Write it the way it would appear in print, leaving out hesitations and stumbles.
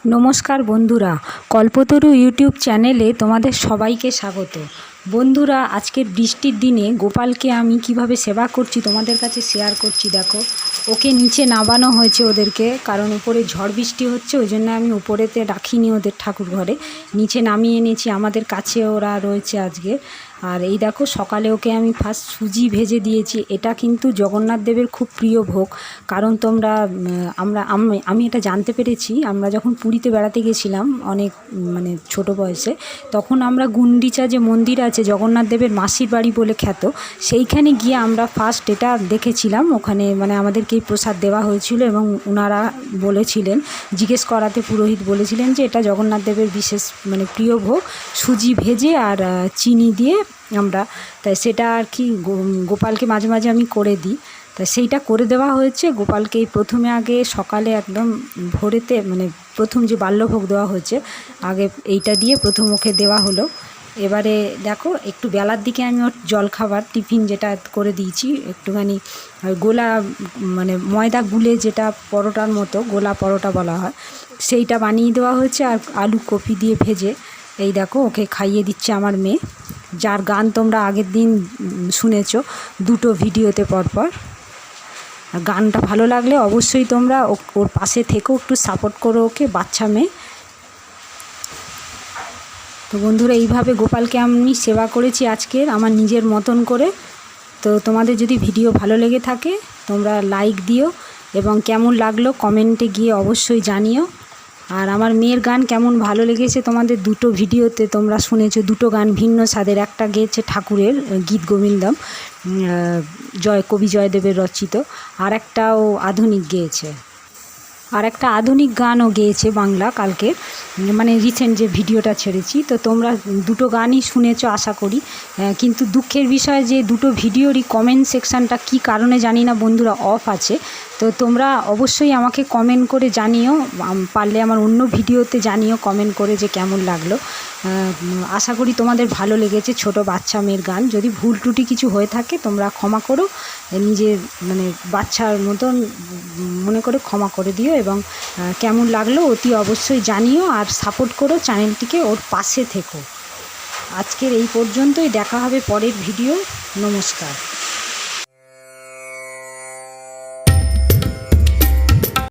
নমস্কার বন্ধুরা, কল্পতরু ইউটিউব চ্যানেলে তোমাদের সবাইকে স্বাগত। বন্ধুরা, আজকের বৃষ্টির দিনে গোপালকে আমি কিভাবে সেবা করছি তোমাদের কাছে শেয়ার করছি। দেখো, ওকে নিচে নামানো হয়েছে ওদেরকে, কারণ উপরে ঝড় বৃষ্টি হচ্ছে, ওই জন্য আমি উপরেতে রাখিনি ওদের ঠাকুর ঘরে, নিচে নামিয়ে এনেছি। আমাদের কাছে ওরা রয়েছে আজকে। আর এই দেখো, সকালে ওকে আমি ফার্স্ট সুজি ভেজে দিয়েছি। এটা কিন্তু জগন্নাথ দেবের খুব প্রিয় ভোগ। কারণ আমি এটা জানতে পেরেছি, আমরা যখন পুরীতে বেড়াতে গেছিলাম অনেক ছোট বয়সে, তখন আমরা গুন্ডিচা যে মন্দির আছে জগন্নাথ দেবের মাসির বাড়ি বলে খ্যাত, সেইখানে গিয়ে আমরা ফার্স্ট এটা দেখেছিলাম। ওখানে আমাদেরকে এই প্রসাদ দেওয়া হয়েছিল এবং ওনারা বলেছিলেন, জিজ্ঞেস করাতে পুরোহিত বলেছিলেন যে এটা জগন্নাথ দেবের বিশেষ প্রিয় ভোগ, সুজি ভেজে আর চিনি দিয়ে আমরা। তাই সেটা আর কি গোপালকে মাঝে মাঝে আমি করে দিই। তা সেইটা করে দেওয়া হয়েছে গোপালকে। প্রথমে আগে সকালে একদম ভোরেতে প্রথম যে বাল্যভোগ দেওয়া হয়েছে, আগে এইটা দিয়ে প্রথম ওকে দেওয়া হলো। এবারে দেখো, একটু বেলার দিকে আমি ওর জলখাবার টিফিন যেটা করে দিয়েছি, একটুখানি গোলা ময়দা গুলে, যেটা পরোটার মতো গোলা পরোটা বলা হয়, সেইটা বানিয়ে দেওয়া হয়েছে। আর আলু কপি দিয়ে ভেজে এই দেখো ওকে খাইয়ে দিচ্ছে আমার মেয়ে, যার গান তোমরা আগের দিন শুনেছো দুটো ভিডিওতে পরপর। আর গানটা ভালো লাগলে অবশ্যই তোমরা ওর পাশে থেকেও একটু সাপোর্ট করো ওকে, বাচ্চা মেয়ে তো। বন্ধুরা, এইভাবে গোপালকে আমি সেবা করেছি আজকের আমার নিজের মতন করে। তো তোমাদের যদি ভিডিও ভালো লেগে থাকে তোমরা লাইক দিও, এবং কেমন লাগলো কমেন্টে গিয়ে অবশ্যই জানিও। আর আমার মেয়ের গান কেমন ভালো লেগেছে তোমাদের দুটো ভিডিওতে তোমরা শুনেছো, দুটো গান ভিন্ন স্বাদের। একটা গেয়েছে ঠাকুরের গীত গোবিন্দম, কবি জয়দেবের রচিত, আর একটাও আধুনিক গেয়েছে, আর একটা আধুনিক গানও গেয়েছে বাংলা কালকে, রিসেন্ট যে ভিডিওটা ছেড়েছি। তো তোমরা দুটো গানই শুনেছো আশা করি। কিন্তু দুঃখের বিষয় যে দুটো ভিডিওরই কমেন্ট সেকশানটা কী কারণে জানি না বন্ধুরা অফ আছে। তো তোমরা অবশ্যই আমাকে কমেন্ট করে জানিও, পারলে আমার অন্য ভিডিওতে জানিও কমেন্ট করে যে কেমন লাগলো। আশা করি তোমাদের ভালো লেগেছে। ছোট বাচ্চা মেয়ের গান, যদি ভুল ত্রুটি কিছু হয়ে থাকে তোমরা ক্ষমা করো, নিজের বাচ্চার মতন মনে করে ক্ষমা করে দিও, এবং কেমন লাগলো অতি অবশ্যই জানিও। আর সাপোর্ট করো চ্যানেলটিকে, ওর পাশে থেকো। আজকের এই পর্যন্তই, দেখা হবে পরের ভিডিও। নমস্কার।